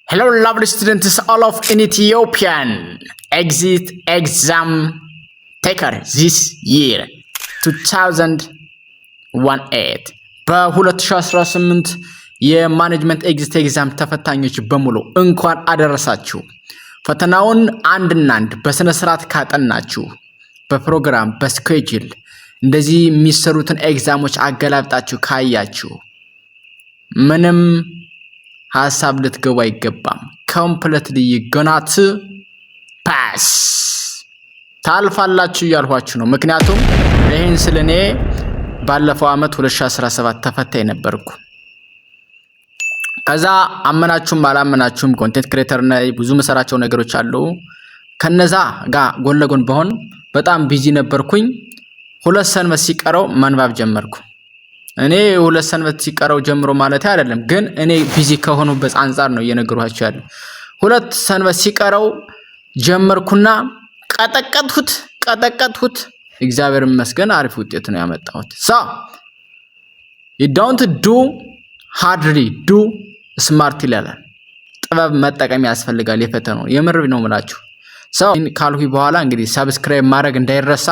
Hello, lovely students, all of in Ethiopian exit exam taker this year 2018 በ2018 የማኔጅመንት ኤግዚት ኤግዛም ተፈታኞች በሙሉ እንኳን አደረሳችሁ። ፈተናውን አንድና አንድ በስነ ስርዓት ካጠናችሁ በፕሮግራም በስኬጁል እንደዚህ የሚሰሩትን ኤግዛሞች አገላብጣችሁ ካያችሁ ምንም ሐሳብ ልትገቡ አይገባም። ኮምፕሊትሊ ይገናት ፓስ ታልፋላችሁ እያልኋችሁ ነው። ምክንያቱም ይሄን ስለኔ ባለፈው አመት 2017 ተፈታኝ ነበርኩ። ከዛ አመናችሁም አላመናችሁም ኮንቴንት ክሬተር እና ብዙ መሰራቸው ነገሮች አሉ። ከነዛ ጋር ጎን ለጎን በሆን በጣም ቢዚ ነበርኩኝ። 2 ሰንበት ሲቀረው መንባብ ጀመርኩ። እኔ 2 ሰንበት ሲቀረው ጀምሮ ማለት አይደለም፣ ግን እኔ ቢዚ ከሆኑበት አንፃር ነው እየነገርኳችሁ ያለው። 2 ሰንበት ሲቀረው ጀመርኩና ቀጠቀጥኩት። እግዚአብሔር ይመስገን አሪፍ ውጤት ነው ያመጣሁት። you don't do hardly do smart ይላል። ጥበብ መጠቀም ያስፈልጋል የፈተናው የምር ነው የምላችሁ። ካልኩ በኋላ እንግዲህ ሰብስክራይብ ማድረግ እንዳይረሳ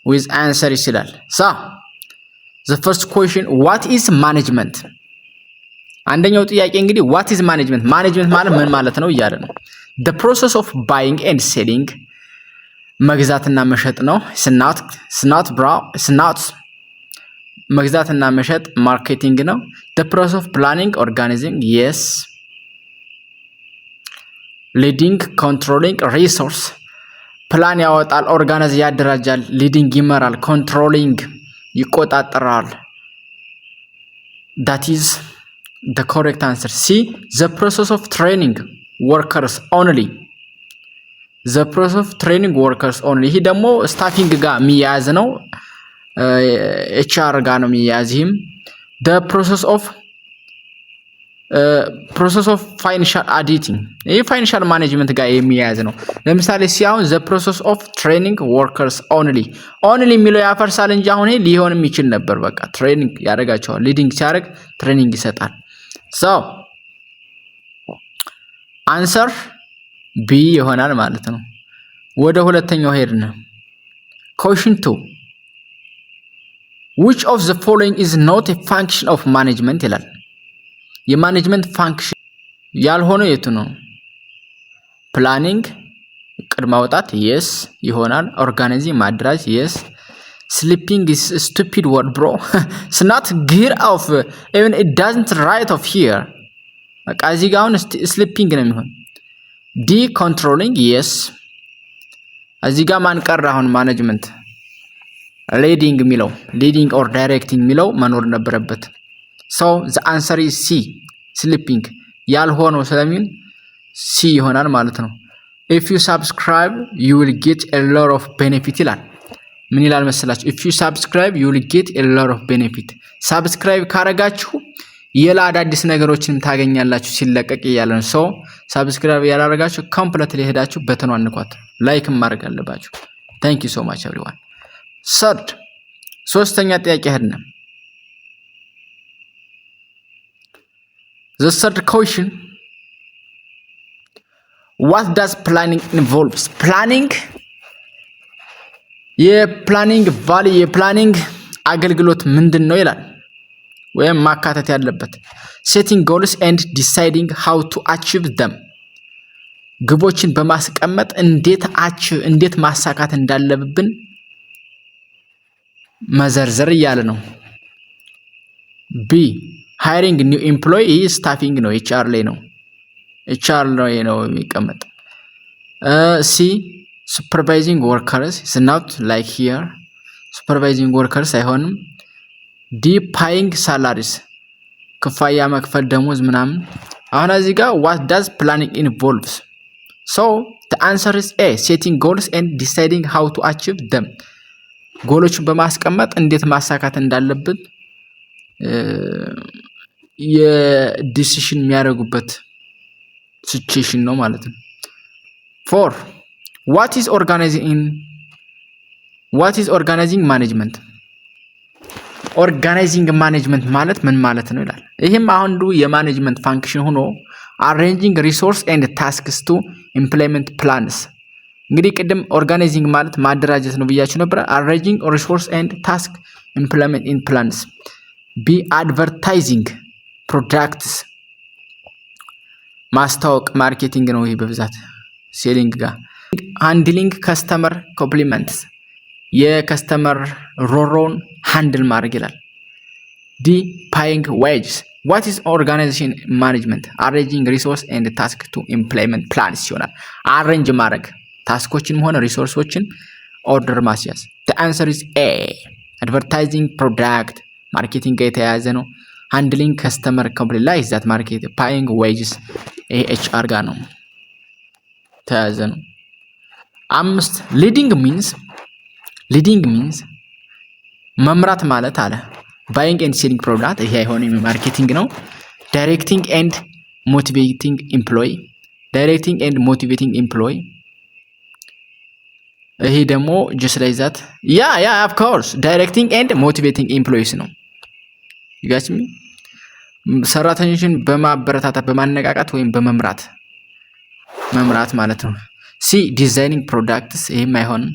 with answer ይላል። the first question, what is management? አንደኛው ጥያቄ እንግዲህ what is management ማለት ምን ማለት ነው እያለ ነው። the process of buying and selling መግዛትና መሸጥ ነው። ስናት መግዛትና መሸጥ ማርኬቲንግ ነው። the process of planning organizing yes leading controlling resource ፕላን ያወጣል፣ ኦርጋናይዝ ያደራጃል፣ ሊዲንግ ይመራል፣ ኮንትሮሊንግ ይቆጣጠራል። that is the correct answer. C, the process of training workers only. the process of training workers only ይሄ ደግሞ ስታፊንግ ጋር የሚያያዝ ነው። ኤችአር ጋር ነው የሚያያዝም። the process of financial auditing ይሄ ፋይናንሻል ማኔጅመንት ጋር የሚያያዝ ነው። ለምሳሌ ሲያውን the process of training workers only የሚለው ያፈርሳል እንጂ አሁን ይሄ ሊሆንም ይችል ነበር። በቃ ትሬኒንግ ያደርጋቸዋል። ሊዲንግ ሲያደርግ ትሬኒንግ ይሰጣል። አንሰር ቢ ይሆናል ማለት ነው። ወደ ሁለተኛው ሄድን። question 2, which of the following is not a function of management ይላል። የማኔጅመንት ፋንክሽን ያልሆነው የቱ ነው? ፕላኒንግ እቅድ ማውጣት yes ይሆናል። ኦርጋናይዚንግ ማድራጅ yes። sleeping is a stupid word bro. it's not get off even it doesn't write off here. በቃ እዚህ ጋር አሁን sleeping ነው የሚሆን። d controlling yes። እዚህ ጋር ማን ቀረ? አሁን ማኔጅመንት leading የሚለው leading or directing የሚለው መኖር ነበረበት። so the answer is C, sleeping ያልሆነው ስለሚል C ይሆናል ማለት ነው። if you subscribe you will get a lot of benefit ይላል። ምን ይላል መሰላችሁ? if you subscribe you will get a lot of benefit። subscribe ካረጋችሁ የላ አዳዲስ ነገሮችንም ታገኛላችሁ ሲለቀቅ እያለ ነው። so subscribe ያላረጋችሁ ኮምፕሊትሊ ሄዳችሁ በተኗን ንኳት፣ ላይክ ማድረግ አለባችሁ። thank you so much everyone። ሶስተኛ ጥያቄ ሄድን። the third question, what does planning involves? planning የፕላኒንግ ቫልዩ የፕላኒንግ አገልግሎት ምንድነው ይላል፣ ወይም ማካተት ያለበት setting goals and deciding how to achieve them ግቦችን በማስቀመጥ እንዴት ማሳካት እንዳለብን መዘርዘር እያለ ነው። ቢ hiring new employee staffing ነው፣ ኤችአር ላይ ነው፣ ኤችአር ላይ ነው የሚቀመጥ። ሲ supervising workers is not like here supervising workers አይሆንም። ዲ paying salaries ክፍያ መክፈል ደሞዝ ምናምን። አሁን እዚህ ጋር what does planning involves? so the answer is A, setting goals and deciding how to achieve them ጎሎችን በማስቀመጥ እንዴት ማሳካት እንዳለብን የዲሲሽን የሚያደርጉበት ሲቹዌሽን ነው ማለት ነው። 4, what is organizing management? ኦርጋናይዚንግ ማኔጅመንት ማለት ምን ማለት ነው ይላል። ይህም አንዱ የማኔጅመንት ፋንክሽን ሆኖ አሬንጂንግ ሪሶርስ ኤንድ ታስክስ ቱ ኢምፕሊመንት ፕላንስ። እንግዲህ ቅድም ኦርጋናይዚንግ ማለት ማደራጀት ነው ብያችሁ ነበር። አሬንጂንግ ሪሶርስ ኤንድ ታስክ ኢምፕሊመንት ኢን ፕላንስ። ቢ አድቨርታይዚንግ ፕሮዳክትስ፣ ማስታወቅ ማርኬቲንግ ነው ይሄ በብዛት ሴሊንግ ጋር። ሃንድሊንግ ከስተመር ኮምፕሊመንትስ፣ የከስተመር ሮሮውን ሃንድል ማድረግ ይላል። ዲ ፓይንግ ዌጅስ። ዋት ኢዝ ኦርጋናይዜሽን ማኔጅመንት? አሬንጂንግ ሪሶርስ ኤንድ ታስክ ቱ ኢምፕሊመንት ፕላንስ ይሆናል። አሬንጅ ማድረግ ታስኮችንም ሆነ ሪሶርሶችን ኦርደር ማስያዝ። ዘ አንሰር ኢዝ ኤ። አድቨርታይዚንግ ፕሮዳክት ማርኬቲንግ ጋር የተያያዘ ነው። ሃንድሊንግ ከስተመር ኮምፕሊት ላይ ዛት ማርኬት። ፓይንግ ዌጅስ ይሄ ኤችአር ጋር ነው ተያያዘ ነው። 5 ሊዲንግ ሚንስ መምራት ማለት አለ። ባይንግ ኤንድ ሴሊንግ ፕሮዳክት ይሄ አይሆንም፣ ማርኬቲንግ ነው። ዳይሬክቲንግ ኤንድ ሞቲቬቲንግ ኤምፕሎይ ይሄ ደግሞ ጀስት ላይ ዛት ያ ኦፍ ኮርስ ዳይሬክቲንግ ኤንድ ሞቲቬቲንግ ኤምፕሎይስ ነው። ይጋችም ሰራተኞችን በማበረታታት በማነቃቃት ወይም በመምራት ማለት ነው። ሲ ዲዛይኒንግ ፕሮዳክትስ ይሄም አይሆንም።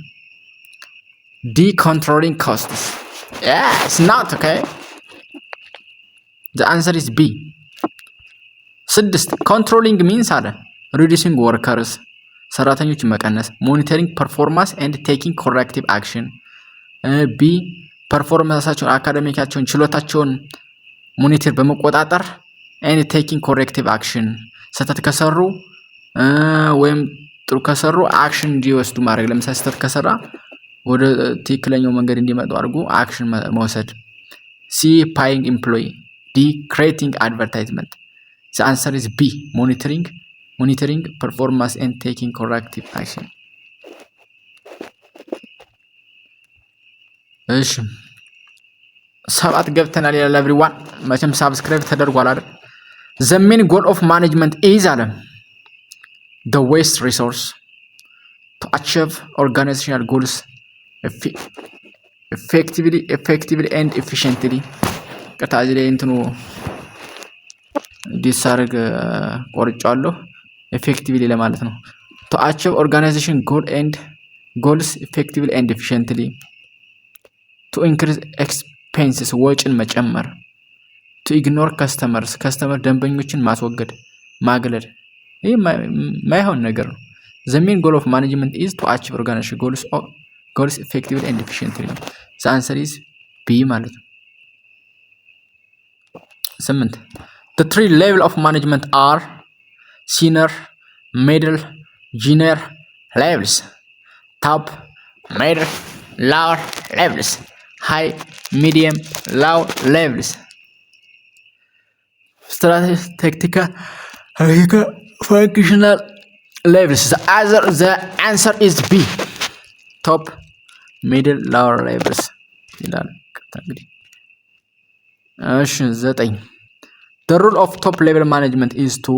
ዲ ኮንትሮሊንግ ኮስትስ it's not okay. The answer is B. 6 ኮንትሮሊንግ ሚንስ አለ ሪዲዩሲንግ ወርከርስ ሰራተኞች መቀነስ። ሞኒተሪንግ ፐርፎርማንስ ኤንድ ቴኪንግ ኮሬክቲቭ አክሽን። ቢ ፐርፎርማንሳቸውን አካዳሚካቸውን ችሎታቸውን ሞኒተር በመቆጣጠር ኤንድ ቴኪንግ ኮሬክቲቭ አክሽን ስህተት ከሰሩ ወይም ጥሩ ከሰሩ አክሽን እንዲወስዱ ማድረግ። ለምሳሌ ስህተት ከሰራ ወደ ትክክለኛው መንገድ እንዲመጡ አድርጎ አክሽን መውሰድ። ሲ ፓይንግ ኤምፕሎይ። ዲ ክሬቲንግ አድቨርታይዝመንት። ዘ አንሰር ኢዝ ቢ ሞኒተሪንግ ፐርፎርማንስ ኤንድ ቴኪንግ ኮሬክቲቭ አክሽን። እሺ 7 ገብተናል ይላል ኤቭሪዋን። መቼም ሳብስክራይብ ተደርጓል አይደል? ዘ ሜን ጎል ኦፍ ማኔጅመንት ኢዝ አለ the waste resource to achieve organizational goals effectively and efficiently. ከታዚ ላይ እንትኑ ዲሳርግ ቆርጫለሁ effectively ለማለት ነው። to achieve organization goals effectively and efficiently. to increase expenses ወጪን መጨመር። to ignore customers ደንበኞችን ማስወገድ ማግለል። ይሄ ማይሆን ነገር ነው። the main goal of management is to achieve organization goals effectively and efficiently. the answer is B ማለት ነው። 8 the 3 level of management are senior, middle, junior levels. top, middle, lower levels. high, medium, low levels. strategic, tactical, functional levels. The answer is B. top, middle, lower levels ይላል። እንግዲህ እሺ 9 the role of top level management is to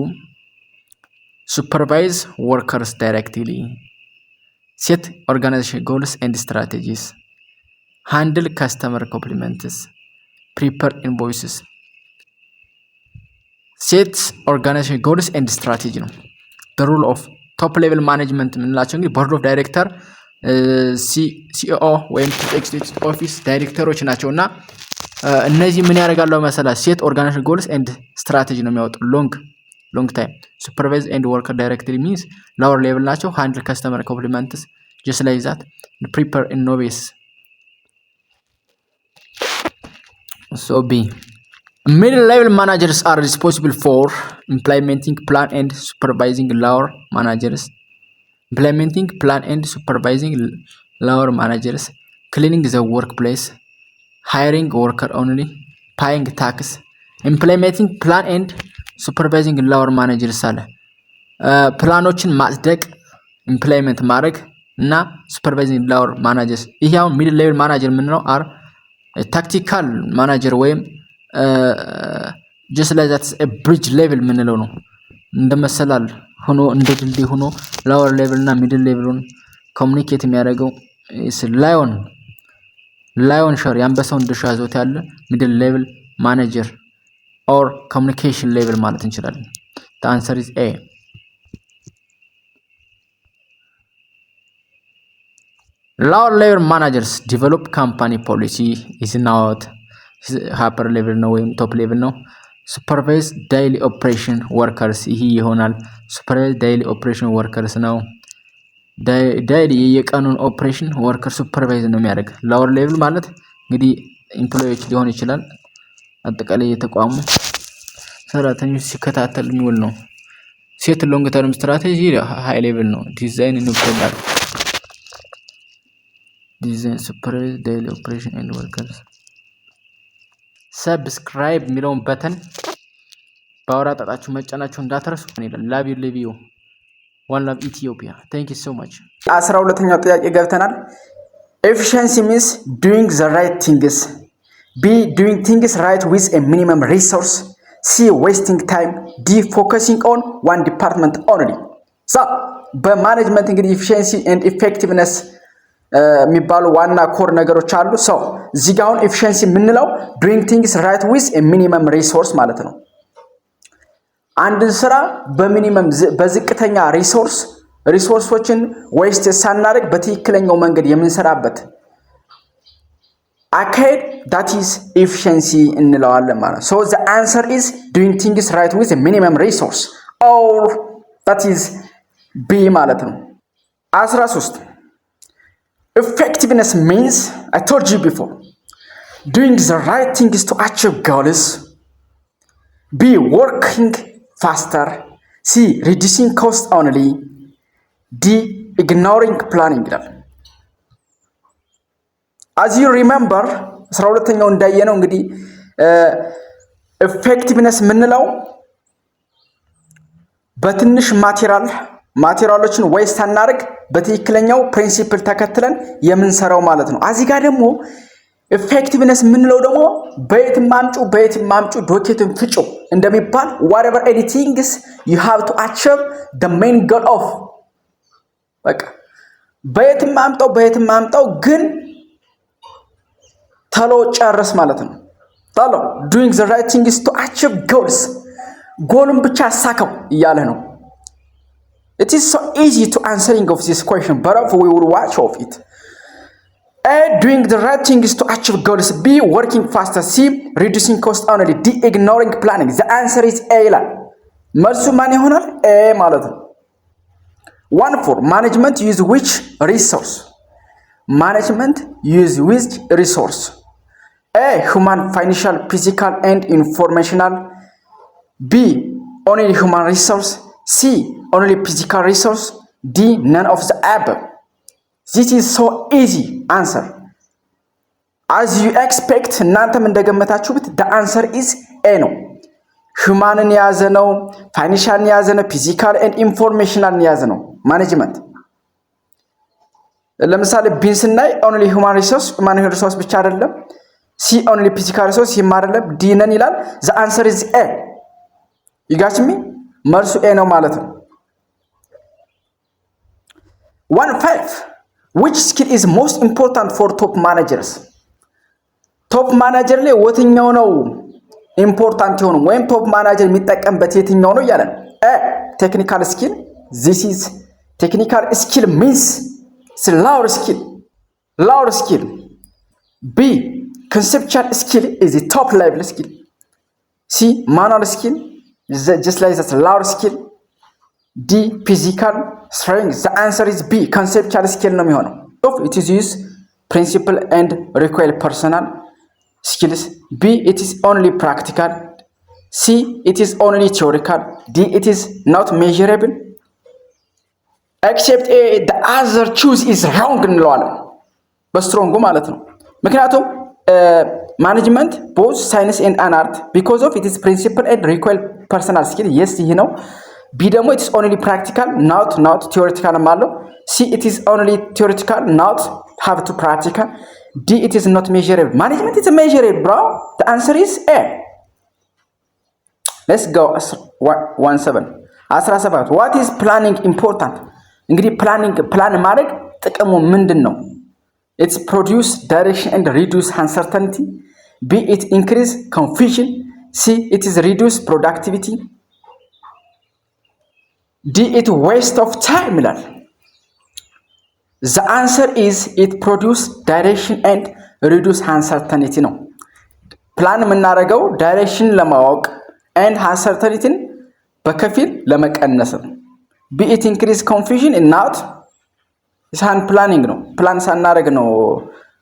supervise workers directly, set organization goals and strategies, handle customer compliments, prepare invoices. set organization goals and strategy ነው። the role of top level management ምንላቸው እንግዲህ ቦርድ ኦፍ ዳይሬክተር ሲኢኦ ወይም ቺፍ ኤግዚኪዩቲቭ ኦፊስ ዳይሬክተሮች ናቸውና እነዚህ ምን ያደርጋሉ መሰላችሁ? ሴት ኦርጋናይዜሽን ጎልስ ኤንድ ስትራቴጂ ነው የሚያወጡ ሎንግ ታይም። ሱፐርቫይዝ ኤንድ ወርከር ዳይሬክትሊ ሚንስ ላወር ሌቭል ናቸው። ሃንድል ከስተመር ኮምፕሊመንትስ ጀስት ላይክ ዛት ፕሪፔር ኢኖቬስ ሶ ቢ middle level managers are responsible for implementing plan and supervising lower managers. Cleaning the workplace, hiring worker only, paying tax, implementing plan and supervising lower managers አለ ፕላኖችን ማጽደቅ ኢምፕሊመንት ማድረግ እና ሱፐርቫይዚንግ lower managers። ይሄ አሁን ሚድል ሌቭል ማናጀር የምንለው አር ታክቲካል ማናጀር ወይም just like that's a bridge level የምንለው ነው። እንደመሰላል ሆኖ እንደ ድልድይ ሆኖ lower level እና middle level ኮሙኒኬት የሚያደርገው is lion ላዮን ሸር የአንበሳውን ድርሻ ይዞት ያለ ሚድል ሌቭል ማኔጀር ኦር ኮሚኒኬሽን ሌቭል ማለት እንችላለን። the answer is A. lower level managers develop company policy is not upper level ነው ወይም ቶፕ ሌቭል ነው። supervise daily operation workers ይሄ ይሆናል። supervise daily operation workers ነው። ዳይሊ የቀኑን ኦፕሬሽን ወርከር ሱፐርቫይዝ ነው የሚያደርግ። ላወር ሌቭል ማለት እንግዲህ ኢምፕሎይዎች ሊሆን ይችላል። አጠቃላይ የተቋሙ ሰራተኞች ሲከታተል የሚውል ነው። ሴት ሎንግ ተርም ስትራቴጂ ሃይ ሌቭል ነው። ዲዛይን ኒው ፕሮዳክት ዲዛይን ሱፐርቫይዝ ዳይሊ ኦፕሬሽን ኤንድ ወርከርስ። ሰብስክራይብ የሚለውን በተን ባወራ ጣጣችሁ መጫናችሁ እንዳትረሱ። ላቪው ሌቪዮ one love Ethiopia. Thank you so much. 12ኛው ጥያቄ ገብተናል። efficiency means doing the right things. B doing things right with a minimum resource. C wasting time. D focusing on one department only. So በማኔጅመንት እንግዲህ efficiency and effectiveness የሚባሉ ዋና ኮር ነገሮች አሉ። so እዚህ ጋር አሁን efficiency የምንለው doing things right with a minimum resource ማለት ነው። አንድን ስራ በሚኒመም በዝቅተኛ ሪሶርሶችን ዌስት ሳናደርግ በትክክለኛው መንገድ የምንሰራበት አካሄድ that is efficiency እንለዋለን ማለት ነው። so the answer is doing things right with a minimum resource or that is B ማለት ነው። 13 effectiveness means I told you before doing the right things to achieve goals. B working faster. C reducing cost only. D ignoring planning ይላል። as you remember 12ኛው እንዳየነው እንግዲህ effectiveness ምንለው በትንሽ ማቴሪያሎችን ዌስት አናርግ በትክክለኛው ፕሪንሲፕል ተከትለን የምንሰራው ማለት ነው። እዚህ ጋር ደግሞ effectiveness ምንለው ደግሞ በየትም ማምጩ ዶኬትን ፍጩ እንደሚባል whatever anything is you have to achieve the main goal of በቃ በየትም ማምጣው ግን ተሎ ጨርስ ማለት ነው። ተሎ doing the right thing is to achieve goals ጎልን ብቻ አሳካው እያለ ነው። it is so easy to answering of this question but we will watch of it. A doing the right thing is to achieve goals. B working faster. C reducing cost only. D ignoring planning. The answer is A ይላል። መልሱ ማን ይሆናል? A ማለት ነው። 1 management use which resource? Management use which resource? A human, financial, physical and informational. B only human resource. C only physical resource. D none of the above. This is so easy answer. As you expect, እናንተም እንደገመታችሁት the answer is A ነው። human የያዘ ነው፣ financial የያዘ ነው፣ physical and informational የያዘ ነው ማኔጅመንት። ለምሳሌ ቢን ስናይ only human resource ብቻ አይደለም። C only physical resource ይማረለም D ነን ይላል። the answer is A. you got me? መልሱ A ነው ማለት ነው። 15 which skill is most important for top managers? ቶፕ ማናጀር ላይ ወትኛው ነው ኢምፖርታንት የሆነው ወይም ቶፕ ማናጀር የሚጠቀምበት የትኛው ነው እያለን ቴክኒካል ስኪል this is technical skill means it's lower skill. B conceptual skill is the top level skill. C manual skill just like that's lower skill. D physical strength. The answer is B conceptual skill ነው የሚሆነው። it is used principle and require personal skills. B it is only practical. C it is only theoretical. D it is not measurable. except A the other choose is wrong እንለዋለን በስትሮንጉ ማለት ነው። ምክንያቱም ማኔጅመንት both science and an art because of it is principle and require personal skill. yes ይሄ ነው። B ደግሞ it is only practical not theoretical ማለት C it is only theoretical not have to practical. D it is not measurable. Management is measurable bro. The answer is A. let's go 17 what is planning important? እንግዲህ ፕላን ማድረግ ጥቅሙ ምንድነው? It's produce direction and reduce uncertainty. B, it increase confusion. C, it is reduce productivity. D, it waste of time ይላል። The answer is it produce direction and reduce uncertainty ነው። ፕላን የምናደርገው ዳይሬክሽን ለማወቅ and uncertainty በከፊል ለመቀነስ ነው። B, it increase confusion and not ሳን ፕላኒንግ ነው። ፕላን ሳናደርግ ነው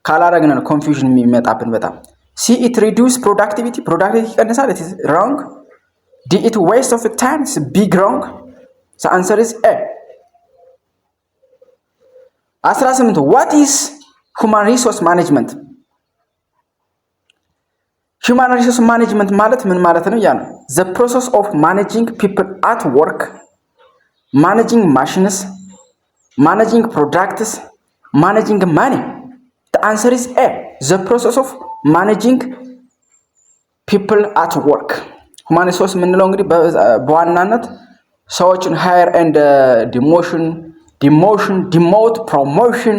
ካላደረግን ነው ኮንፊውዥን የሚመጣብን በጣም። C, it reduce productivity ይቀንሳል። it is wrong. D, it waste of time is big wrong. The answer is A. 18 what is human resource management? human resource management ማለት ምን ማለት ነው? ያ ነው the process of managing people at work, managing machines, managing products, managing money. The answer is A. The process of managing people at work. human resource የምንለው እንግዲህ በዋናነት ሰዎችን hire and demotion, demote, promotion,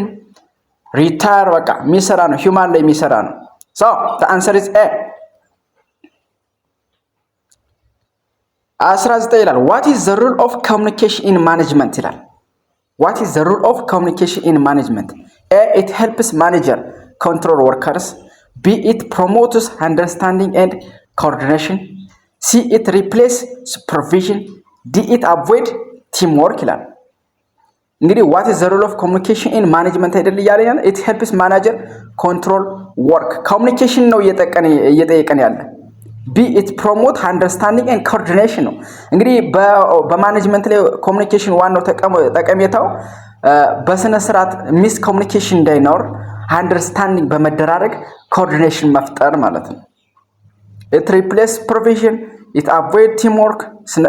retire በቃ የሚሰራ ነው። human ላይ የሚሰራ ነው። So the answer is A. 19 ይላል what is the role of communication in management ይላል። What is the role of communication in management? A, it helps manager control workers. B, it promotes understanding and coordination. C, it replaces supervision. D, it avoid teamwork ይላል። እንግዲህ what is the role of communication in management አይደል እያለ ያለ it helps manager control work communication ነው እየጠየቀን ያለ። B, it promote understanding and coordination ነው። እንግዲህ በማኔጅመንት ላይ ኮሙኒኬሽን ዋናው ጠቀሜታው በስነ ስርዓት ሚስ ኮሙኒኬሽን እንዳይኖር አንደርስታንዲንግ በመደራረግ ኮኦርዲኔሽን መፍጠር ማለት ነው። it replace supervision, it avoid teamwork.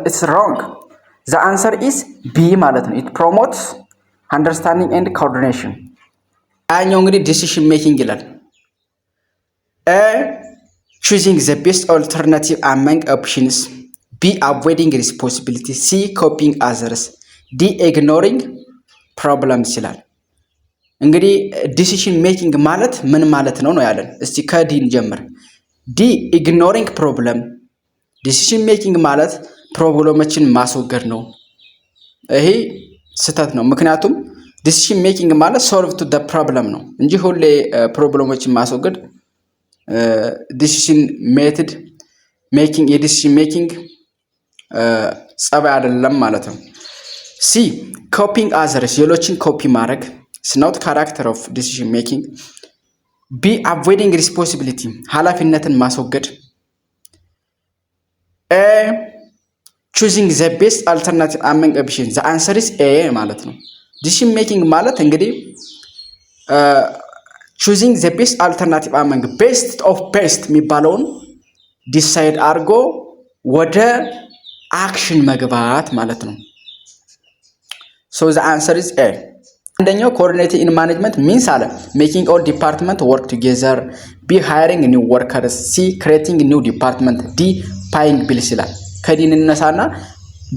It's wrong. The answer is B ማለት ነው። it promotes understanding and coordination. አኛው እንግዲህ decision making ይላል። A, choosing the best alternative among options. B, avoiding responsibility. C, copying others. D, ignoring problems ይላል። እንግዲህ ዲሲሽን ሜኪንግ ማለት ምን ማለት ነው ነው ያለን። እስቲ ከዲን ጀምር። ዲ ኢግኖሪንግ ፕሮብለም። ዲሲሽን ሜኪንግ ማለት ፕሮብለሞችን ማስወገድ ነው። ይሄ ስህተት ነው። ምክንያቱም ዲሲሽን ሜኪንግ ማለት ሶልቭ ቱ ዘ ፕሮብለም ነው እንጂ ሁሌ ፕሮብለሞችን ማስወገድ ዲሲሽን ሜትድ ሜኪንግ የዲሲሽን ሜኪንግ ጸባይ አይደለም ማለት ነው። ሲ ኮፒንግ አዘርስ ሌሎችን ኮፒ ማድረግ is not character of decision making. B, avoiding responsibility ኃላፊነትን ማስወገድ። A, choosing the best alternative among options. The answer is A ማለት ነው። decision making ማለት እንግዲህ choosing the best alternative among best of best የሚባለውን ዲሳይድ አድርጎ ወደ አክሽን መግባት ማለት ነው። So the answer is A. አንደኛው coordinating in management means አለ making all department work together. B, hiring new workers. C, creating new department. D, paying bills ይላል። ከዲን እንነሳና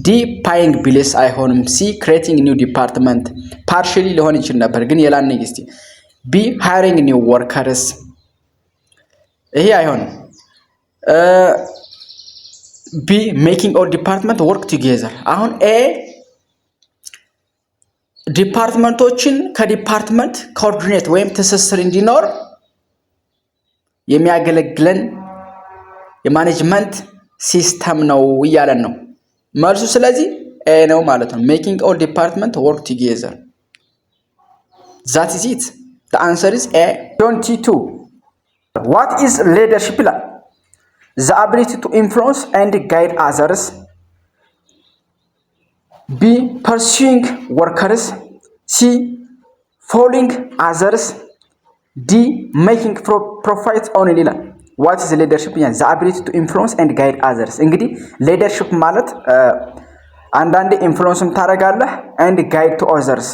D, paying bills አይሆንም። C, creating new department partially ሊሆን ይችላል ነበር ግን የላን እስቲ B, hiring new workers ይሄ አይሆንም። B, making all department work together አሁን A ዲፓርትመንቶችን ከዲፓርትመንት ኮኦርዲኔት ወይም ትስስር እንዲኖር የሚያገለግለን የማኔጅመንት ሲስተም ነው እያለን ነው መልሱ። ስለዚህ ኤ ነው ማለት ነው። making all department work together. That is it. The answer is A. 22. What is leadership? The ability to influence and guide others. B, pursuing workers. C, following others. D, making profit only ይላል። What is leadership? The ability to influence and guide others. እንግዲህ leadership ማለት አንዳንዴ ኢንፍሉዌንስም ታደርጋለህ and guide to others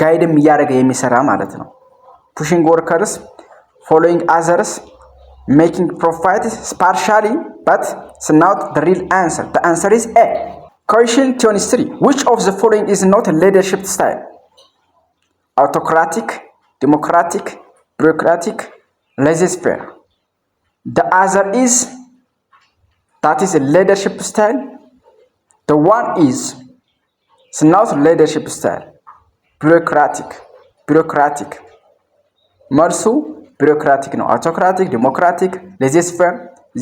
ጋይድም እያደረገ የሚሰራ ማለት ነው። pushing workers, following others, making profit partially, but it's not the real answer. The answer is A. Question 23. Which of the following is not a leadership style? Autocratic, democratic, bureaucratic, laissez-faire. The other is, that is a leadership style. The one is, it's not leadership style. bureaucratic መልሱ ቢሮክራቲክ ነው። አውቶክራቲክ፣ ዲሞክራቲክ፣ ሌዜስፌር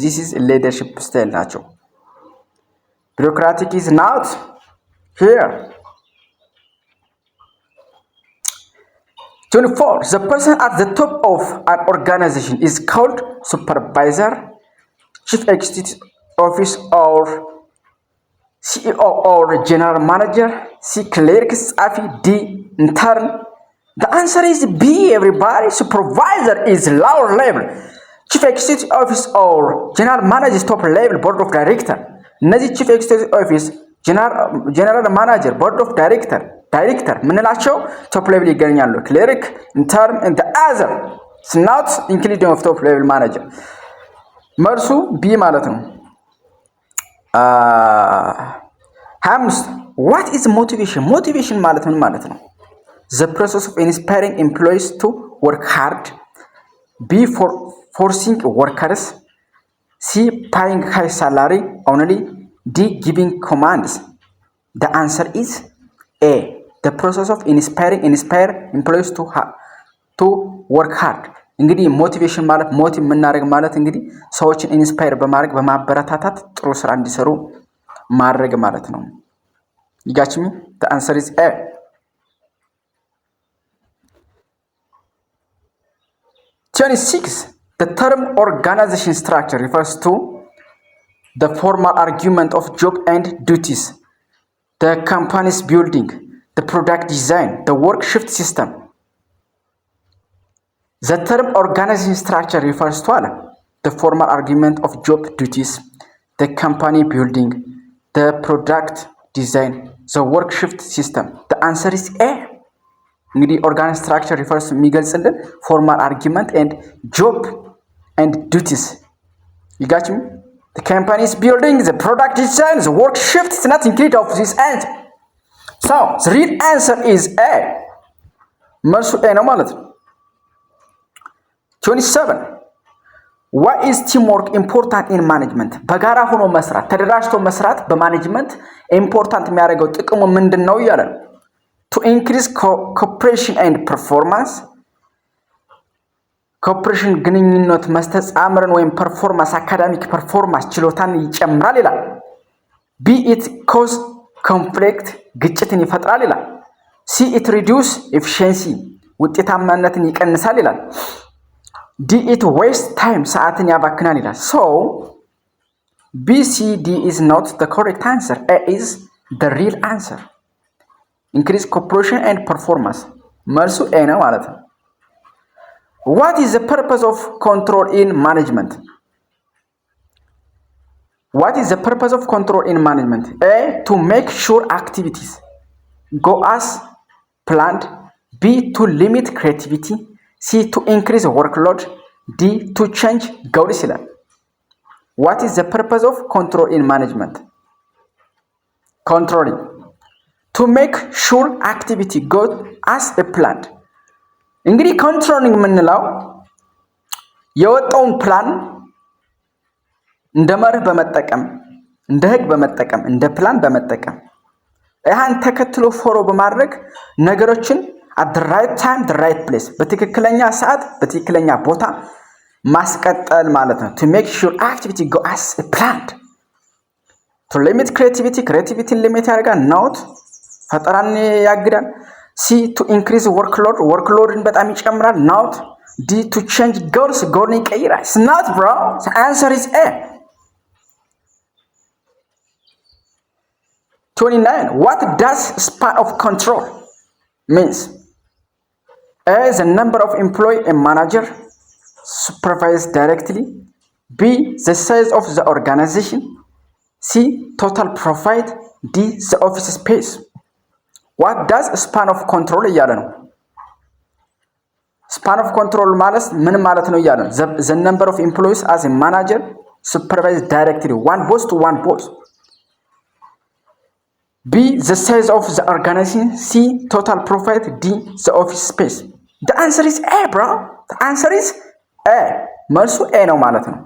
this is leadership style ናቸው። bureaucratic is not here. 24. The person at the top of an organization is called supervisor, chief executive officer or CEO or general manager. C. Clerk, ጸሐፊ. D. Intern. The answer is B, everybody. Supervisor is lower level. Chief executive officer or general manager is top level. Board of director. እነዚህ chief executive office, general manager, board of director ምንላቸው top level ይገኛሉ። Clerk, intern and the other. It's not including of top level manager. መልሱ B ማለት ነው። 5. What is motivation? Motivation ማለት ምን ማለት ነው? The process of inspiring employees to work hard. B. Forcing workers. C. Paying high salary only. D. Giving commands. The answer is A. The process of inspire employees to work hard. እንግዲህ ሞቲቬሽን ማለት ሞቲቭ የምናደርግ ማለት እንግዲህ ሰዎችን ኢንስፓየር በማድረግ በማበረታታት ጥሩ ስራ እንዲሰሩ ማድረግ ማለት ነው። You got me? The answer is A. 26. The term organization structure refers to the formal argument of job and duties, the company's building, the product design, the work shift system. The term organization structure refers to the formal argument of job duties, the company building, the product design, the work shift system. The answer is A. እንግዲህ ኦርጋናይዝ ስትራክቸር ሪፈርስ የሚገልጽልን ፎርማል አርጊመንት ኤንድ ጆብ ኤንድ ዱቲስ ይጋችም the company is building, the product design, the work shift is not included of this answer. So the real answer is A. መልሱ A ነው ማለት ነው። 27. Why is teamwork important in management? በጋራ ሆኖ መስራት ተደራጅቶ መስራት በማኔጅመንት ኢምፖርታንት የሚያደርገው ጥቅሙ ምንድነው እያለ ነው። To increase cooperation and performance. Cooperation ግንኙነት መስተጻምርን ወይም performance academic performance ችሎታን ይጨምራል ይላል። B. It cause conflict ግጭትን ይፈጥራል ይላል። C. It reduce efficiency ውጤታማነትን ይቀንሳል ይላል። D. It waste time ሰዓትን ያባክናል ይላል። So B, C, D is not the correct answer. A is the real answer. Increase cooperation and performance. መልሱ A ነው ማለት ነው። What is the purpose of control in management? What is the purpose of control in management? A. To make sure activities go as planned. B. To limit creativity. C. To increase workload. D. To change goals. What is the purpose of control in management? Controlling. To make sure activity goes as a planned. እንግዲህ ኮንትሮሊንግ የምንለው የወጣውን ፕላን እንደ መርህ በመጠቀም እንደ ህግ በመጠቀም እንደ ፕላን በመጠቀም ያን ተከትሎ ፎሎ በማድረግ ነገሮችን at the right time the right place በትክክለኛ ሰዓት በትክክለኛ ቦታ ማስቀጠል ማለት ነው። To make sure activity go as a planned. To limit creativity limit ያደርጋል። Not ፈጠራን ያግዳል። C. To increase workloadን በጣም ይጨምራል። Not. D. To change goalsን ይቀይራል። It's not, bro. The answer is A. 29. What does span of control means? A. The number of employees a manager supervises directly. B. The size of the organization. C. Total profit. D. The office space. What does span of control እያለ ነው። span of control ማለት ምን ማለት ነው እያለ ነው። The number of employees as a manager supervise directly one boss to one boss. B. The size of the organization. C. Total profit. D. The office space. the answer is A bro the answer is A መልሱ A ነው ማለት ነው።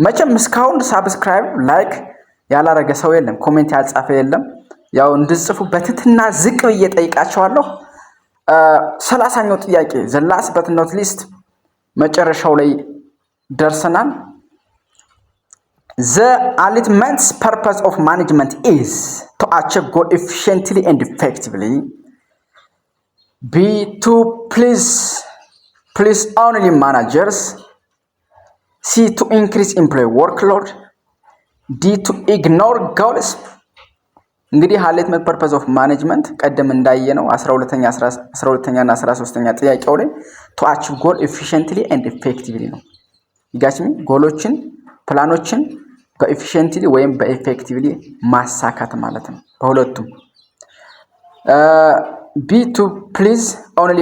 መቼም እስካሁን ሳብስክራይብ ላይክ ያላረገ ሰው የለም፣ ኮሜንት ያልጻፈ የለም። ያው እንድጽፉ በትትና ዝቅ ብዬ ጠይቃቸዋለሁ። 30ኛው ጥያቄ the last but not least መጨረሻው ላይ ደርሰናል። The ultimate purpose of management is to achieve goal efficiently and effectively. B. To please only managers. C. To increase employee workload. D. To ignore goals. እንግዲህ ultimate purpose of management ቀደም እንዳየነው 12ኛ እና 13ኛ ጥያቄው ላይ to achieve goal efficiently and effectively ነው። ይጋችም ጎሎችን ፕላኖችን በኤፊሺየንትሊ ወይም በኤፌክቲቭሊ ማሳካት ማለት ነው በሁለቱም። ቢ ቱ ፕሊዝ ኦንሊ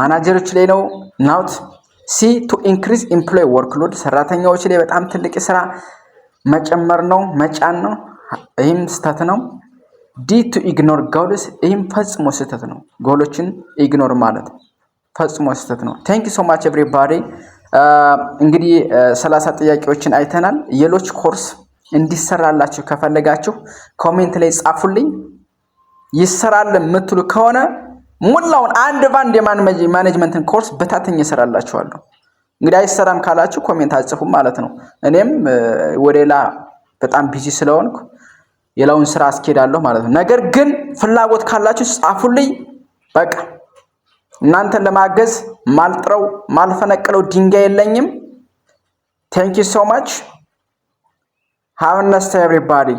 ማናጀሮች ላይ ነው ናውት። ሲ ቱ ኢንክሪዝ ኤምፕሎይ ወርክሎድ ሰራተኛዎች ላይ በጣም ትልቅ ስራ መጨመር ነው መጫን ነው፣ ይህም ስህተት ነው። ዲ ቱ ኢግኖር ጎልስ ይህም ፈጽሞ ስህተት ነው። ጎሎችን ኢግኖር ማለት ፈጽሞ ስህተት ነው። ቴንክ ዩ ሶ ማች ኤቭሪባዲ። እንግዲህ 30 ጥያቄዎችን አይተናል። የሎች ኮርስ እንዲሰራላችሁ ከፈለጋችሁ ኮሜንት ላይ ጻፉልኝ። ይሰራል የምትሉ ከሆነ ሙላውን አንድ ባንድ የማኔጅመንትን ኮርስ በታተኝ ይሰራላችኋለሁ። እንግዲህ አይሰራም ካላችሁ ኮሜንት አጽፉ ማለት ነው። እኔም ወደላ በጣም ቢዚ ስለሆንኩ የላውን ስራ አስኬዳለሁ ማለት ነው። ነገር ግን ፍላጎት ካላችሁ ጻፉልኝ። በቃ እናንተን ለማገዝ ማልጥረው ማልፈነቅለው ድንጋይ የለኝም። Thank you so much. Have a nice day everybody.